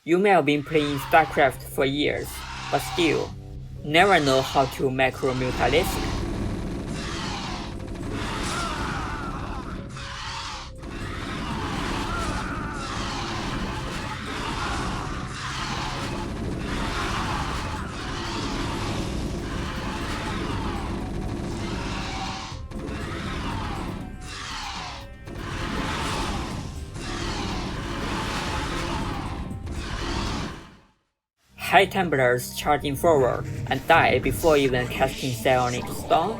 You may have been playing StarCraft for years, but still, never know how to macro Mutalisk. High Templars charging forward and die before even casting Psionic Storm.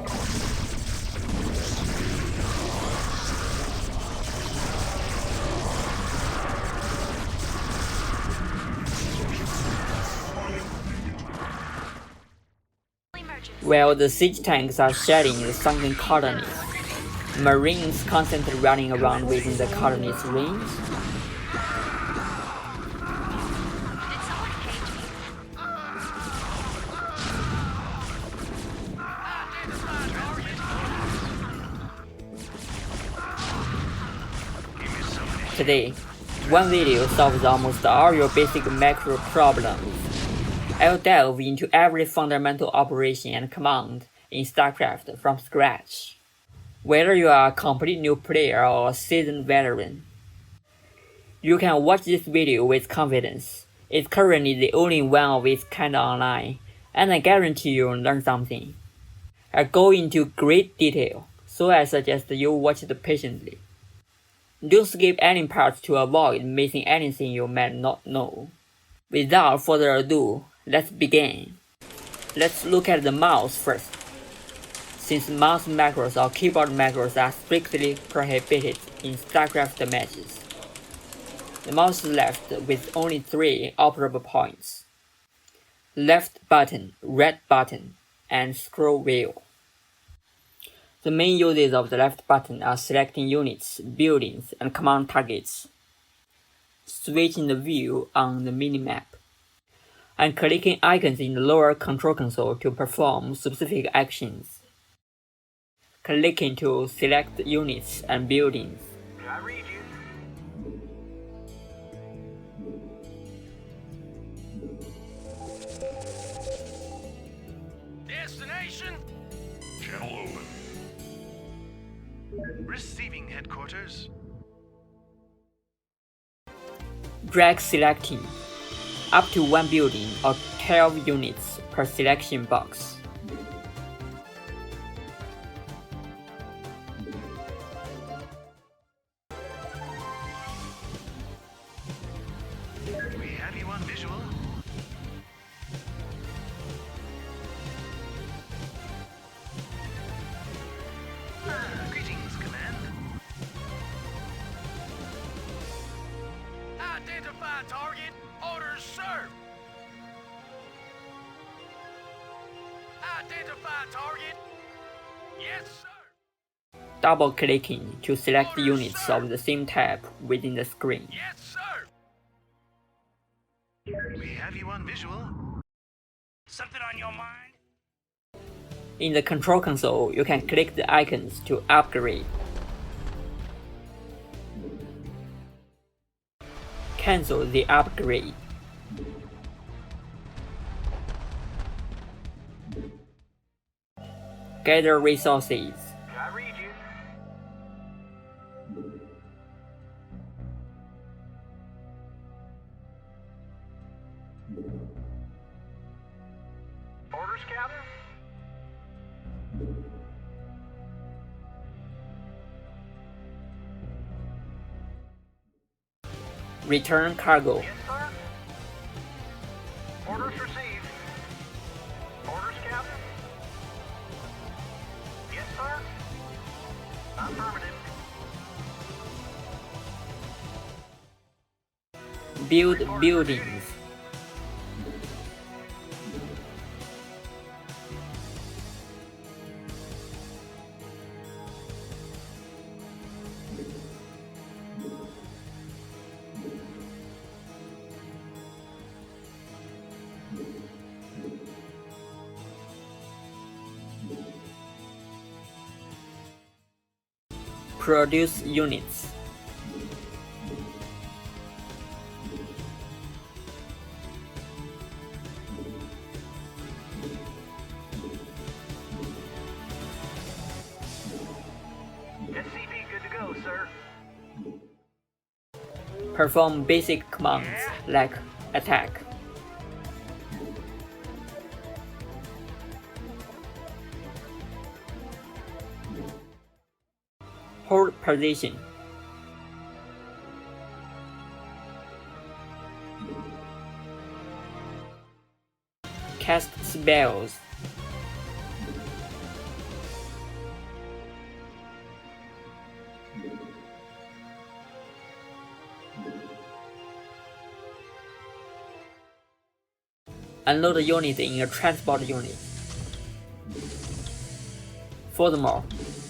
While the siege tanks are shedding the sunken colonies, Marines constantly running around within the colony's range. Today, one video solves almost all your basic macro problems. I'll delve into every fundamental operation and command in StarCraft from scratch. Whether you are a complete new player or a seasoned veteran, you can watch this video with confidence. It's currently the only one of its kind online, and I guarantee you'll learn something. I'll go into great detail, so I suggest you watch it patiently. Don't skip any parts to avoid missing anything you might not know. Without further ado, let's begin. Let's look at the mouse first. Since mouse macros or keyboard macros are strictly prohibited in StarCraft matches, the mouse is left with only 3 operable points: left button, right button, and scroll wheel. The main uses of the left button are selecting units, buildings, and command targets, switching the view on the minimap, and clicking icons in the lower control console to perform specific actions. Clicking to select units and buildings. I read you. Destination? Channel open. Receiving headquarters. Drag selecting, up to 1 building or 12 units per selection box. We have you on visual. Greetings, Command. Identify target. Orders, sir. Identify target. Yes, sir. Double clicking to select units of the same type within the screen. Yes, sir. We have you on visual. Something on your mind? In the control console, you can click the icons to upgrade. Cancel the upgrade. Gather resources. I read you. Orders, Captain? Return cargo. Yes, sir. Orders received. Orders, Captain? Yes, sir. Affirmative. Build buildings. Produce units. Perform basic commands like attack. Hold position. Cast spells. Unload the unit in a transport unit. Furthermore,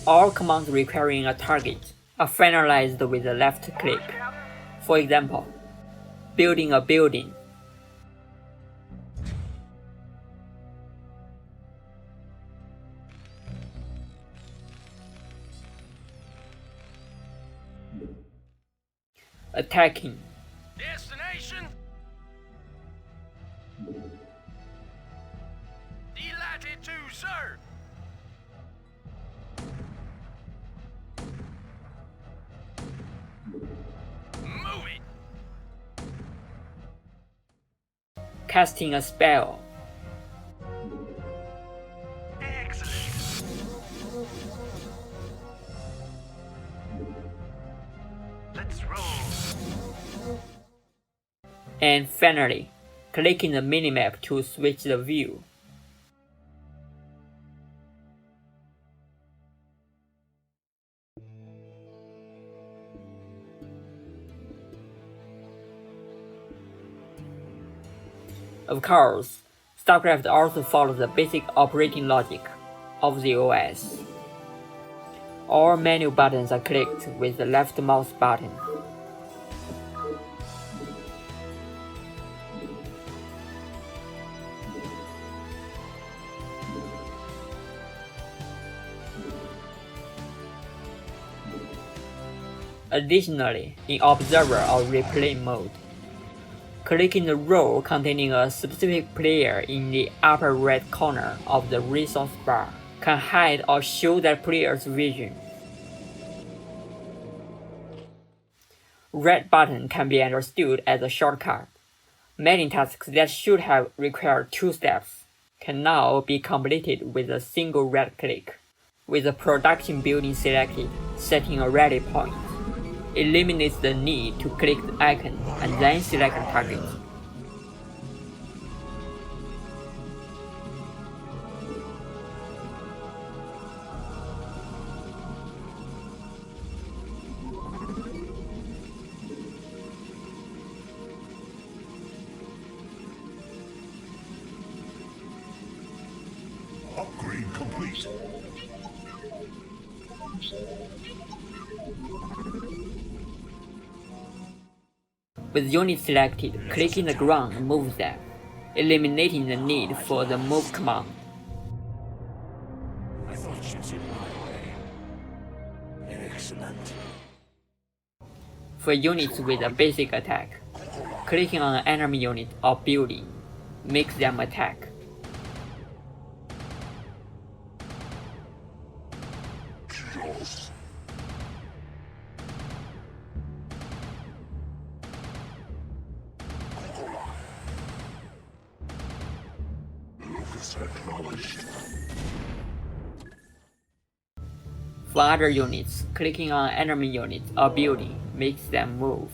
all commands requiring a target are finalized with a left click. For example, building a building. Attacking. Destination? Delighted to serve. Moving. Casting a spell. Excellent. Let's roll. And finally, clicking the minimap to switch the view. Of course, StarCraft also follows the basic operating logic of the OS. All menu buttons are clicked with the left mouse button. Additionally, in Observer or Replay mode, clicking the row containing a specific player in the upper right corner of the resource bar can hide or show that player's vision. Right button can be understood as a shortcut. Many tasks that should have required 2 steps can now be completed with a single right click. With the production building selected, setting a ready point eliminates the need to click the icon and then select a target. Upgrade complete. With units selected, clicking the ground moves them, eliminating the need for the move command. I thought she's in my way. Excellent. For units with a basic attack, clicking on an enemy unit or building makes them attack. For other units, clicking on an enemy unit or building makes them move.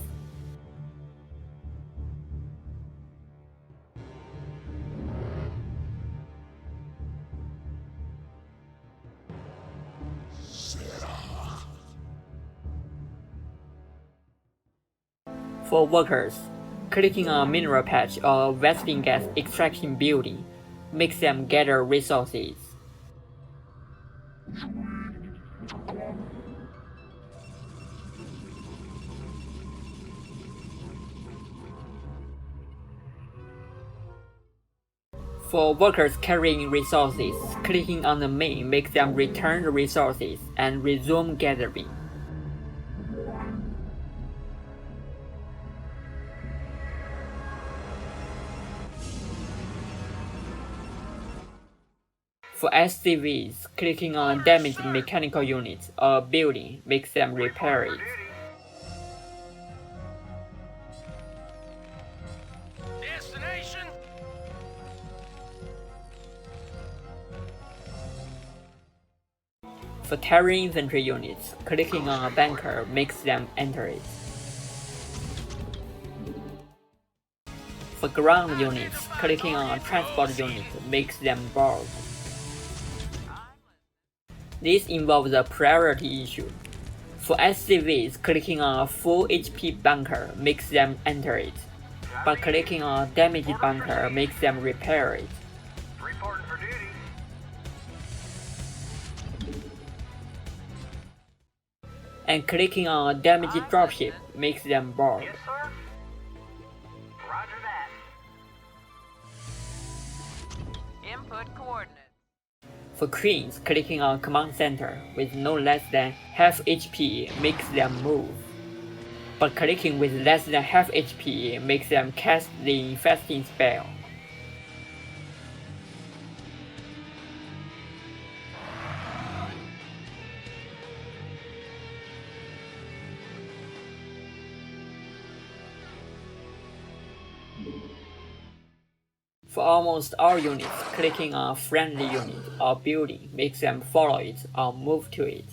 For workers, clicking on a mineral patch or a vesting gas extraction building makes them gather resources. For workers carrying resources, clicking on the main makes them return the resources and resume gathering. For SCVs, clicking on a damaged mechanical unit or building makes them repair it. destination? For terrain infantry units, clicking on a bunker makes them enter it. For ground units, clicking on a transport unit makes them board. This involves a priority issue. For SCVs, clicking on a full HP bunker makes them enter it, but clicking on a damaged bunker makes them repair it. Reporting for duty. And clicking on a damaged dropship makes them board. Yes, sir. Roger that. Input coordinates. For queens, clicking on command center with no less than half HP makes them move, but clicking with less than half HP makes them cast the infesting spell. For almost all units, clicking on a friendly unit or building makes them follow it or move to it.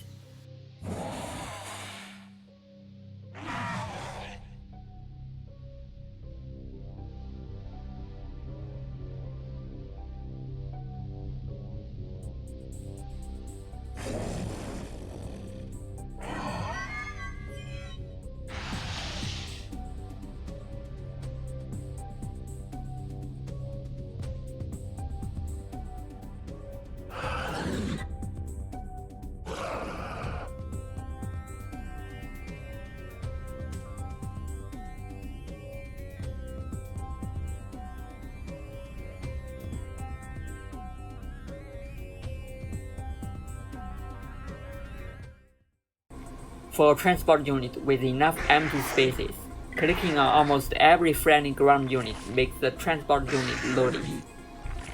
For a transport unit with enough empty spaces, clicking on almost every friendly ground unit makes the transport unit loading.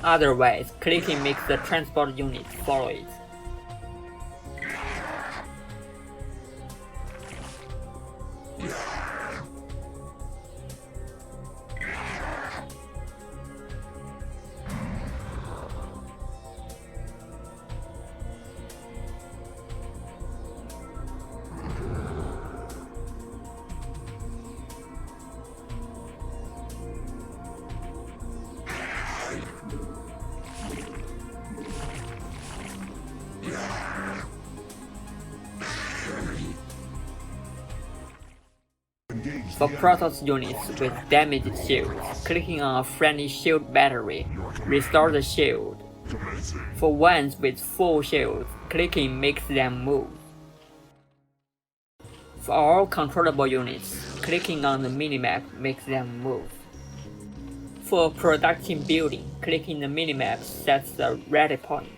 Otherwise, clicking makes the transport unit follow it. For Protoss units with damaged shields, clicking on a friendly shield battery restores the shield. For ones with full shields, clicking makes them move. For all controllable units, clicking on the minimap makes them move. For a production building, clicking the minimap sets the ready point.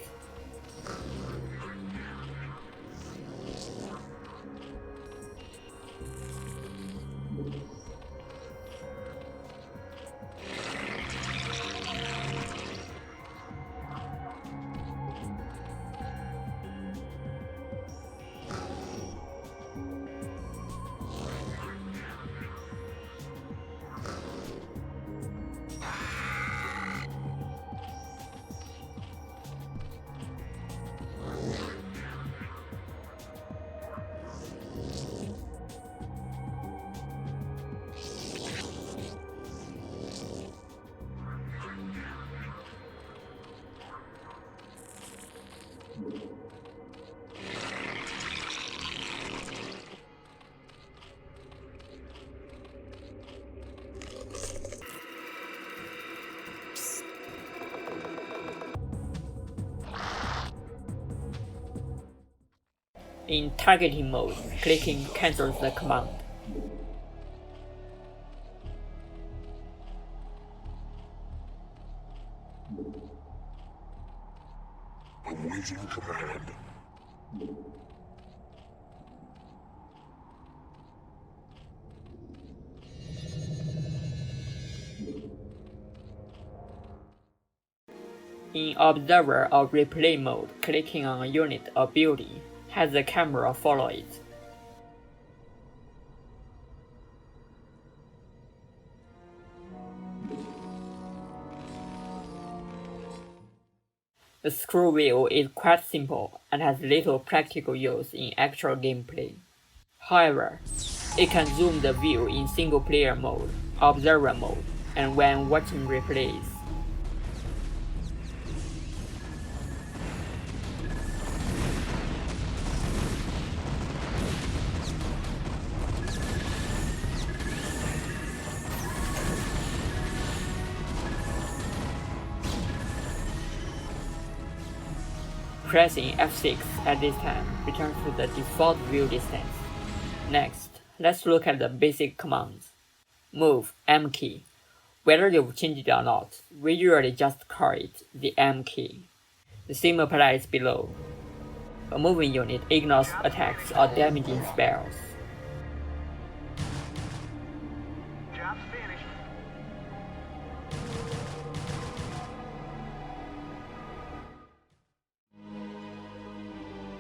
In targeting mode, clicking cancels the command. Awaiting command. In observer or replay mode, clicking on a unit or building has the camera follow it. The scroll wheel is quite simple and has little practical use in actual gameplay. However, it can zoom the view in single-player mode, observer mode, and when watching replays. Pressing F6 at this time returns to the default view distance. Next, let's look at the basic commands. Move M key. Whether you've changed it or not, we usually just call it the M key. The same applies below. A moving unit ignores attacks or damaging spells. Job's finished.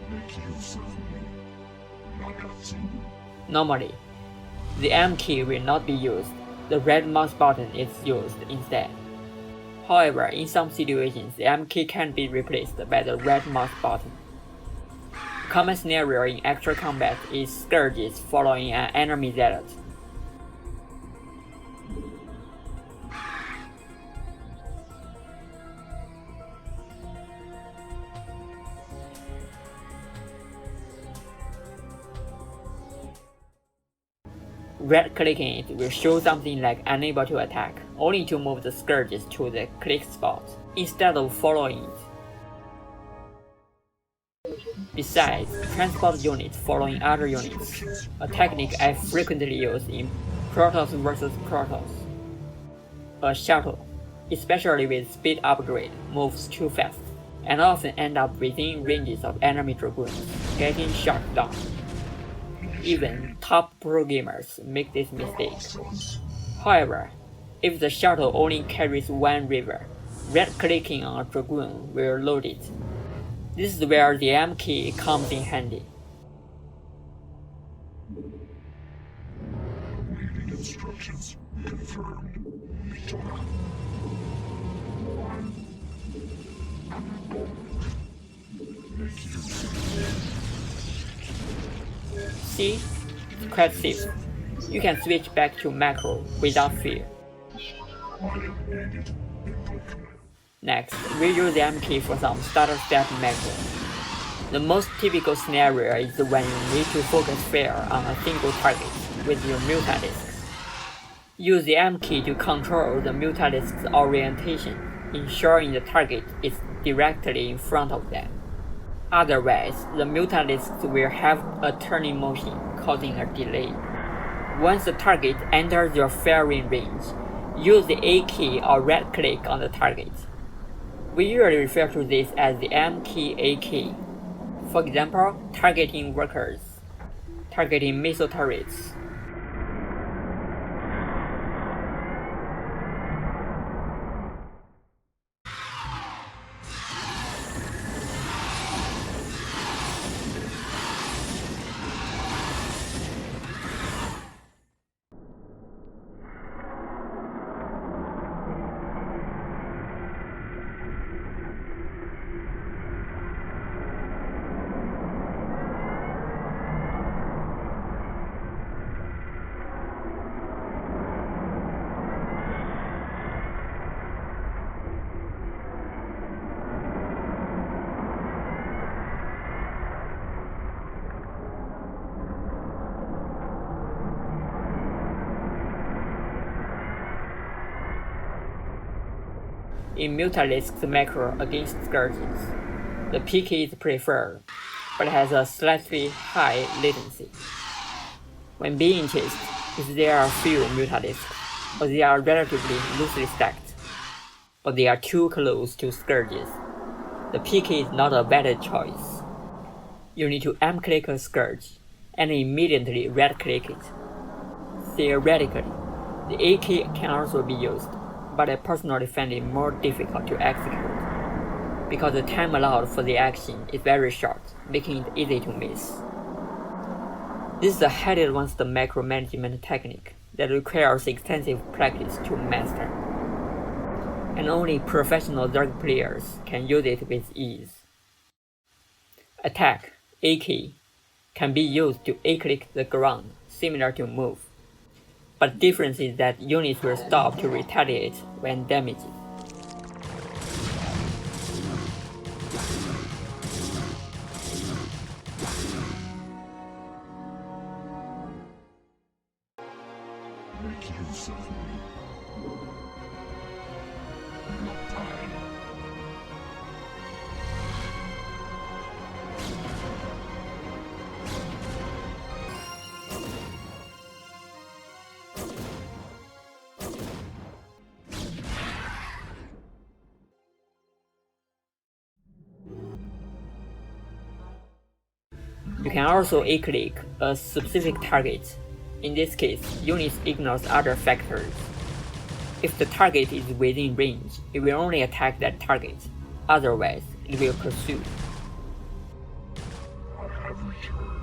Make use of me. Nakatsu. Normally, the M key will not be used. The red mouse button is used instead. However, in some situations, the M key can be replaced by the red mouse button. A common scenario in actual combat is Scourges following an enemy zealot. Right-clicking it will show something like unable to attack, only to move the Scourges to the click spot, instead of following it. Besides, transport units following other units, a technique I frequently use in Protoss vs Protoss. A shuttle, especially with speed upgrade, moves too fast, and often end up within ranges of enemy dragoons, getting shot down. Even top pro gamers make this mistake. However, if the shuttle only carries one river, right-clicking on a dragoon will load it. This is where the M key comes in handy. Awaiting instructions. Confirmed. Make use of me. See? Quite safe. You can switch back to macro without fear. I am needed. Next, we use the M key for some starter step macro. The most typical scenario is when you need to focus fire on a single target with your Mutalisk. Use the M key to control the Mutalisk's orientation, ensuring the target is directly in front of them. Otherwise, the Mutalisk will have a turning motion, causing a delay. Once the target enters your firing range, use the A key or right-click on the target. We usually refer to this as the M key A key. For example, targeting Lurkers, targeting missile turrets. In Mutalisk's macro against Scourges, the P key is preferred, but has a slightly high latency. When being chased, if there are few Mutalisks, or they are relatively loosely stacked, or they are too close to Scourges, the P key is not a valid choice. You need to M-click a Scourge, and immediately right-click it. Theoretically, the A key can also be used, but I personally find it more difficult to execute, because the time allowed for the action is very short, making it easy to miss. This is a highly advanced macro management technique that requires extensive practice to master. and only professional Zerg players can use it with ease. Attack, AK, can be used to A-click the ground, similar to move. But the difference is that units will stop to retaliate when damaged. Make use of me. Not time. You can also A-click a specific target. In this case, units ignores other factors. If the target is within range, it will only attack that target. Otherwise, it will pursue. I have returned.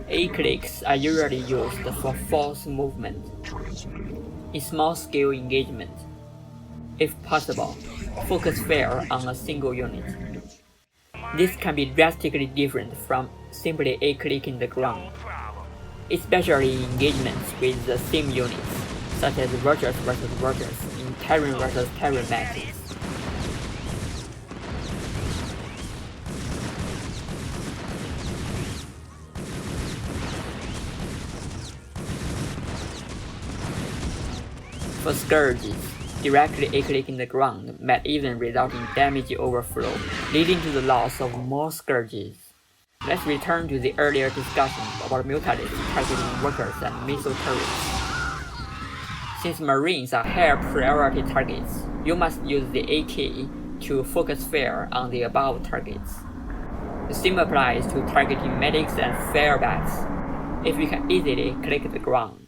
A-clicks are usually used for force movement Transmitted. in small-scale engagement. If possible, focus fire on a single unit. This can be drastically different from simply A-clicking the ground, especially in engagements with the same units, such as Vultures vs Vultures in Terran vs Terran matches. For Scourges, directly A-clicking the ground might even result in damage overflow, leading to the loss of more Scourges. Let's return to the earlier discussion about Mutalisk targeting workers and missile turrets. Since Marines are higher priority targets, you must use the AK to focus fire on the above targets. The same applies to targeting medics and firebats. If you can easily click the ground,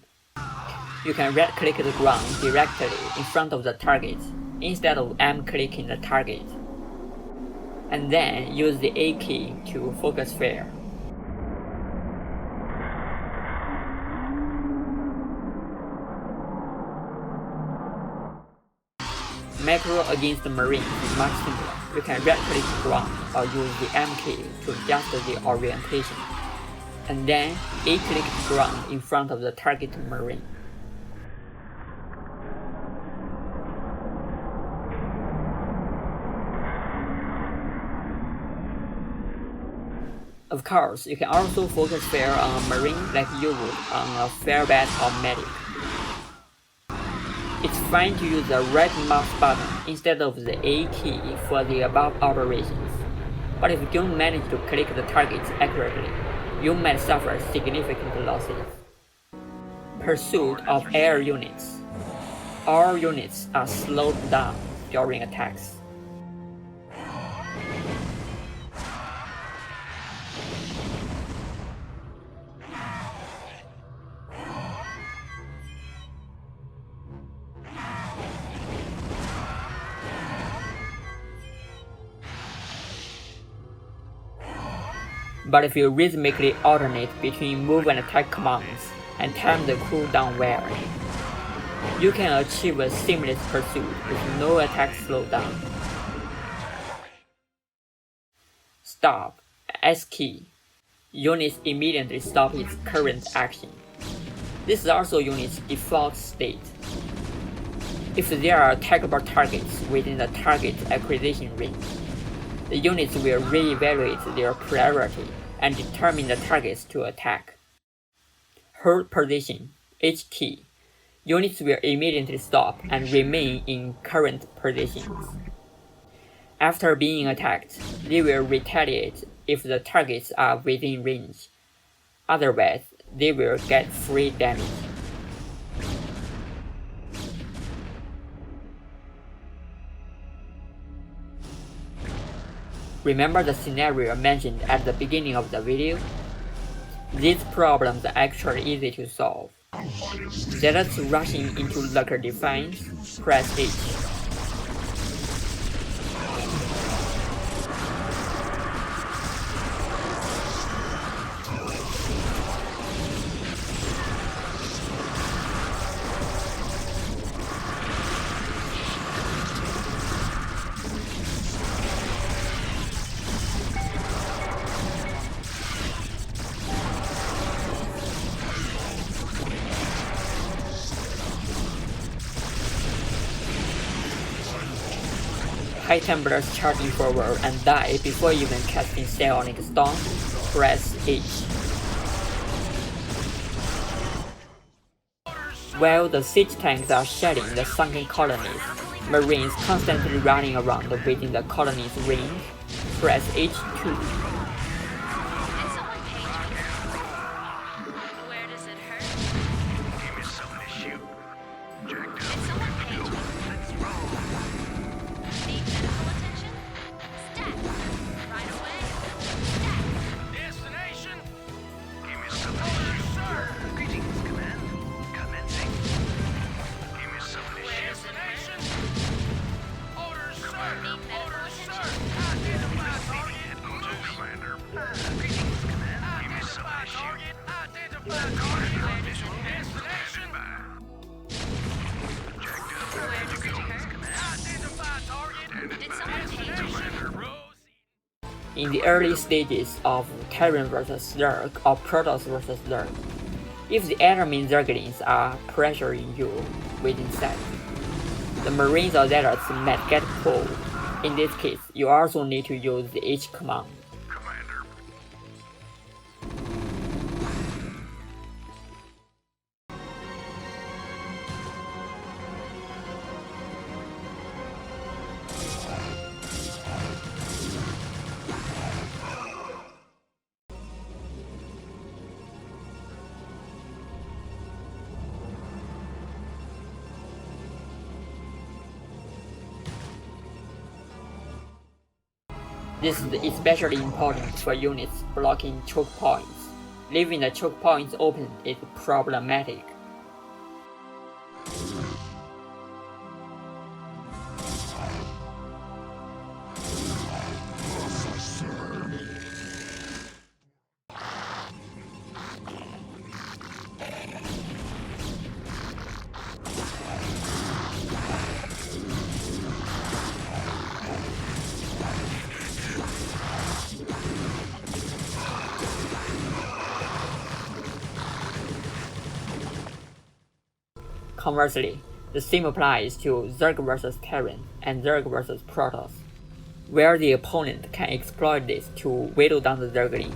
you can right-click the ground directly in front of the target instead of M-clicking the target, and then use the A key to focus fire. Macro against the Marines is much simpler. You can right-click the ground or use the M key to adjust the orientation, and then A-click the ground in front of the target Marine. Of course, you can also focus fire on a Marine like you would on a firebat or medic. It's fine to use the right mouse button instead of the A key for the above operations, but if you don't manage to click the targets accurately, you might suffer significant losses. Pursuit of air units. All units are slowed down during attacks. But if you rhythmically alternate between move and attack commands and time the cooldown well, you can achieve a seamless pursuit with no attack slowdown. Stop, S key. Units immediately stop its current action. This is also unit's default state. If there are attackable targets within the target acquisition range, the units will re-evaluate their priority and determine the targets to attack. Hold position, H key. Units will immediately stop and remain in current positions. After being attacked, they will retaliate if the targets are within range. Otherwise, they will get free damage. Remember the scenario mentioned at the beginning of the video? These problems are actually easy to solve. Instead of rushing into Lurker Defiance, press H. item burst charging forward and die before even casting Psionic Stone, press H. While the siege tanks are shelling the sunken colonies, Marines constantly running around within the colony's range, press H2. Did someone page me? Where does it hurt? Give me something to shoot. Jacked Did up. someone page me? Let's roll. Need medical attention? Stat. Right away. Stat. Destination. Give me something to shoot. Sir. Greetings, command. Commencing. Give me something to shoot. Destination. Orders, sir. Orders, sir. Identify target. Commander. Greetings, command. Give me something to shoot. Identify target. Visual. Destination. Jacked up. Where does it hurt? Identify target. Did someone page me? In the early stages of Terran vs Zerg or Protoss vs Zerg, if the enemy Zerglings are pressuring you within sight, the Marines or Zealots might get pulled. In this case, you also need to use the H command. Commander. This is especially important for units blocking choke points. Leaving the choke points open is problematic. Conversely, the same applies to Zerg vs Terran and Zerg vs Protoss, where the opponent can exploit this to whittle down the Zerglings.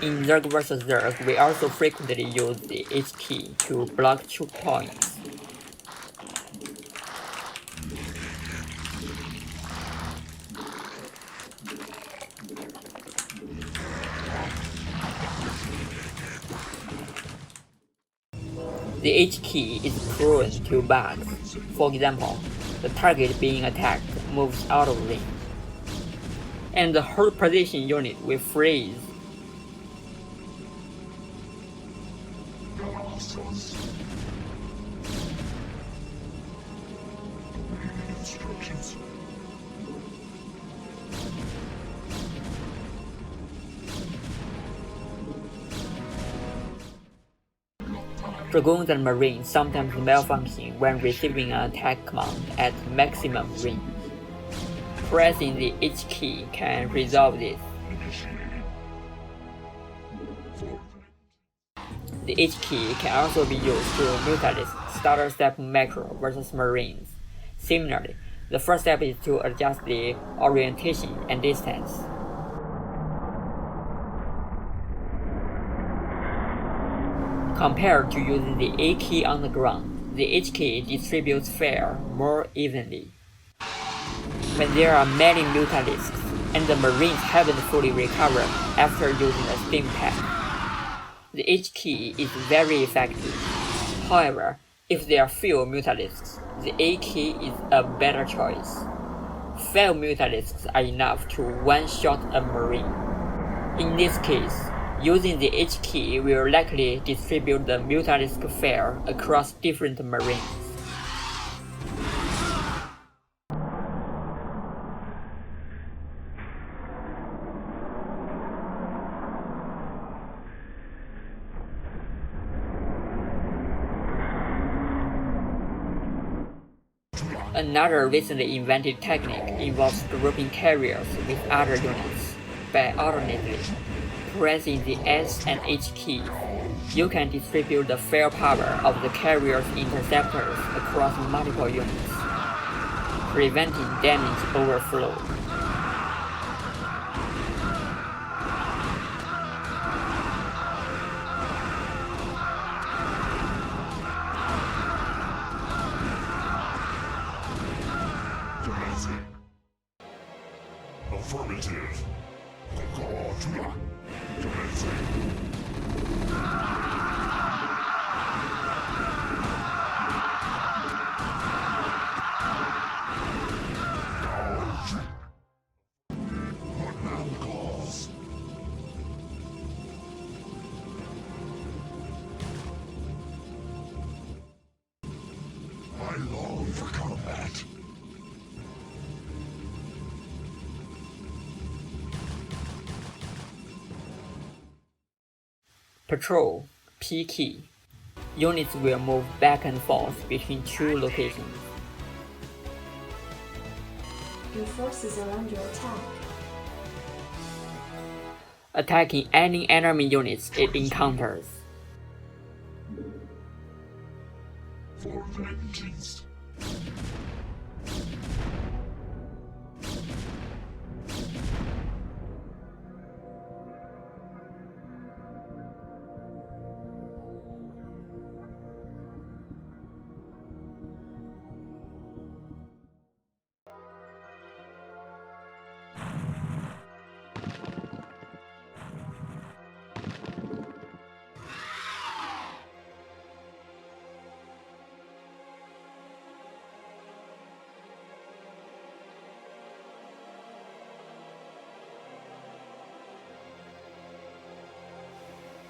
In Zerg vs Zerg, we also frequently use the H key to block choke points. The H key is prone to bugs. For example, the target being attacked moves out of range, and the hold position unit will freeze. Hostiles. Reading instructions. Dragoons and Marines sometimes malfunction when receiving an attack command at maximum range. Pressing the H key can resolve this. Initiating. Forward. The H key can also be used to Mutalisk starter step Micro versus Marines. Similarly, the first step is to adjust the orientation and distance. Compared to using the A key on the ground, the H key distributes fire more evenly. When there are many Mutalisks and the Marines haven't fully recovered after using a steam pack, the H key is very effective. However, if there are few Mutalisks, the A key is a better choice. 5 Mutalisks are enough to one-shot a Marine. In this case, Using the H key will likely distribute the Mutalisk fare across different marines. Another recently invented technique involves grouping carriers with other units. By alternately pressing the S and H keys, you can distribute the firepower of the carrier's interceptors across multiple units, preventing damage overflow. Affirmative. Commencing. I long for combat. Patrol, P key. Units will move back and forth between two locations. Your forces are under attack. Attacking any enemy units it encounters. For vengeance.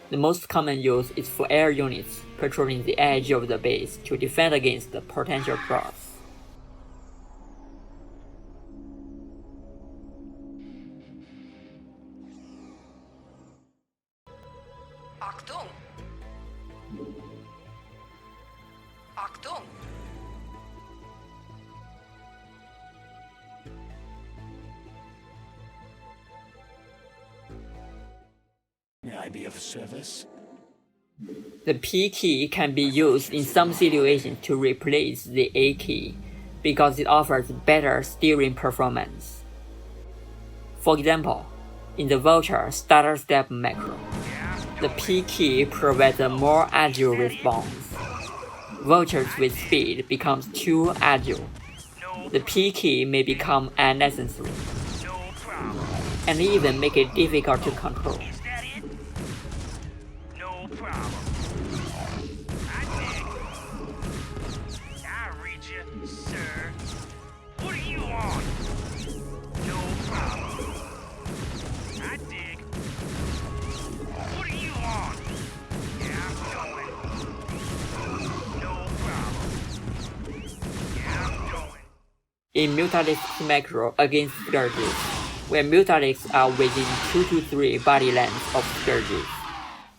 The most common use is for air units patrolling the edge of the base to defend against the potential procs. Achtung! Achtung! May I be of service? The P key can be used in some situations to replace the A key because it offers better steering performance. For example, in the Vulture Starter Step Micro, the P key provides a more agile response. Vultures with speed becomes too agile. The P key may become unnecessary, and even make it difficult to control. Is that it? No problem. I dig. I read you, sir. What do you want? No problem. I dig. What do you want? Yeah, I'm going. No problem. Yeah, I'm going. In Mutalisk Micro against Scourges, where Mutalisks are within 2 to 3 body lengths of Scourges,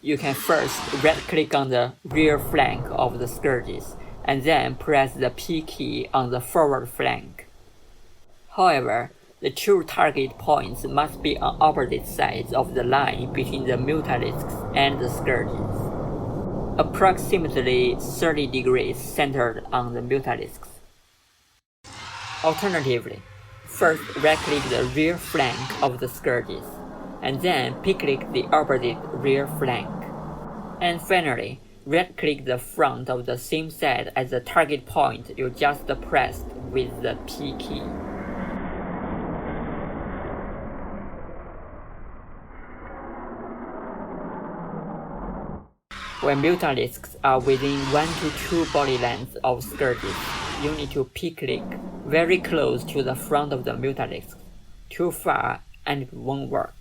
you can first right-click on the rear flank of the Scourges, and then press the P key on the forward flank. However, the two target points must be on opposite sides of the line between the Mutalisks and the Scourges, approximately 30 degrees centered on the Mutalisks. Alternatively, first right-click the rear flank of the Scourges, and then P-click the opposite rear flank. And finally, right-click the front of the same side as the target point you just pressed with the P key. When Mutalisks are within 1 to 2 body lengths of Scourges, you need to P-click very close to the front of the Mutalisk. Too far and it won't work.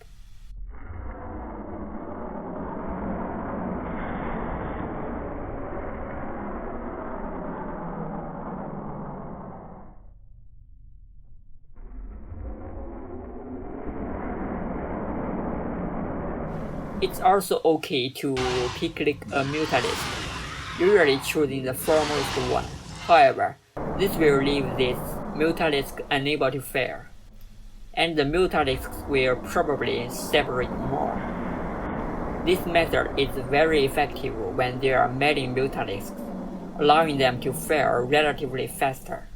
It's also okay to p-click a Mutalisk, usually choosing the foremost one. However, this will leave this Mutalisk unable to fire, and the Mutalisks will probably separate more. This method is very effective when there are many Mutalisks, allowing them to fire relatively faster.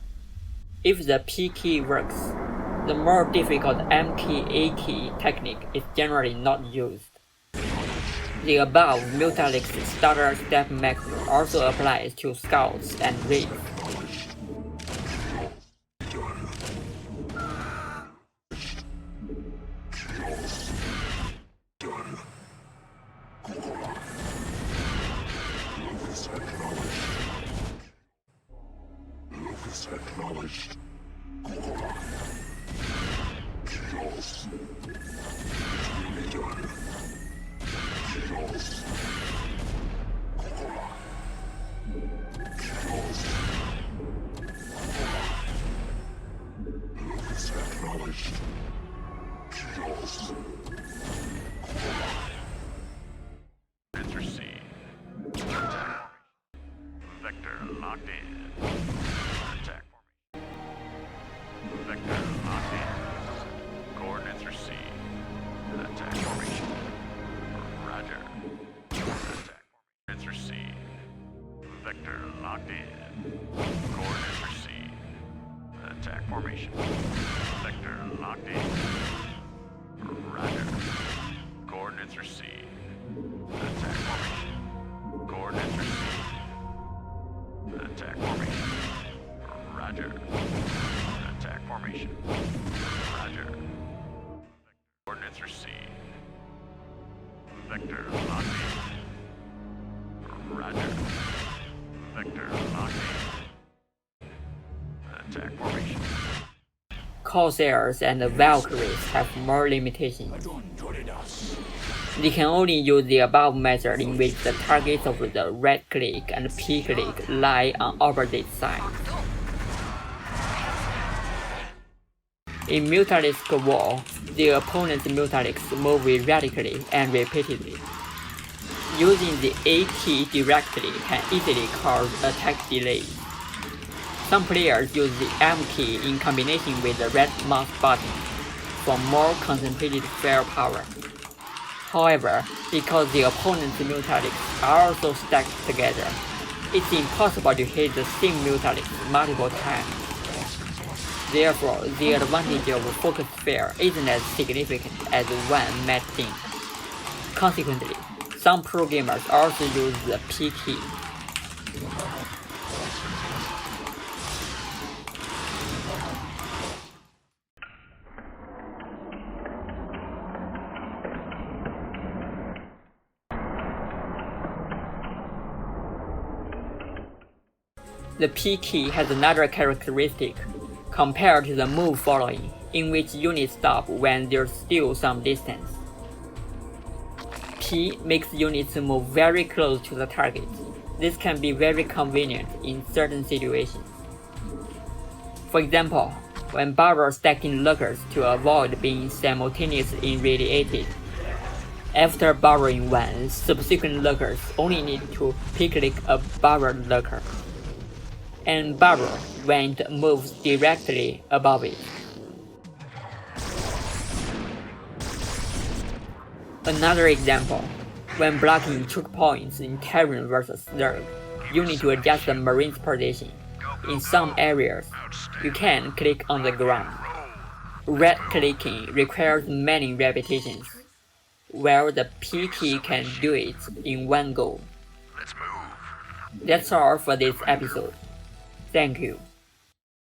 If the P key works, the more difficult M key A key technique is generally not used. The above Mutalisk starter step macro also applies to scouts and wraiths. Acknowledged. Chaos. Duly done. Chaos. Chaos. Locus acknowledged. Chaos. Intercede. Attack. Vector locked in. Attack formation. Vector locked in. Coordinates received. Attack formation. Roger. Attack formation received. Vector locked in. Coordinates received. Attack formation. Vector locked in. Roger. Coordinates received. Attack formation. Coordinates received. Attack formation. Roger. Attack formation. Roger. Coordinates received. Vector locked in. Roger. Vector locked in. Attack formation. Corsairs and Valkyries have more limitations. They can only use the above method in which the targets of the right-click and P-click lie on opposite sides. In Mutalisk War, the opponent's Mutalisks move erratically and repeatedly. Using the A key directly can easily cause attack delays. Some players use the M key in combination with the red mouse button for more concentrated firepower. However, because the opponent's Mutalisks are also stacked together, it's impossible to hit the same Mutalisk multiple times. Therefore, the advantage of focused fire isn't as significant as one might think. Consequently, some pro gamers also use the P key. The P key has another characteristic compared to the move following, in which units stop when there's still some distance. P makes units move very close to the target. This can be very convenient in certain situations. For example, when barrels stacking Lurkers to avoid being simultaneously irradiated. After burrowing one, subsequent Lurkers only need to p-click a burrowed Lurker, and burrow when it moves directly above it. Another example, when blocking choke points in Terran vs Lurk, you need to adjust the Marine's position. In some areas, you can click on the ground. Right-clicking requires many repetitions, while the P key can do it in one go. Let's move. That's all for this episode. Thank you.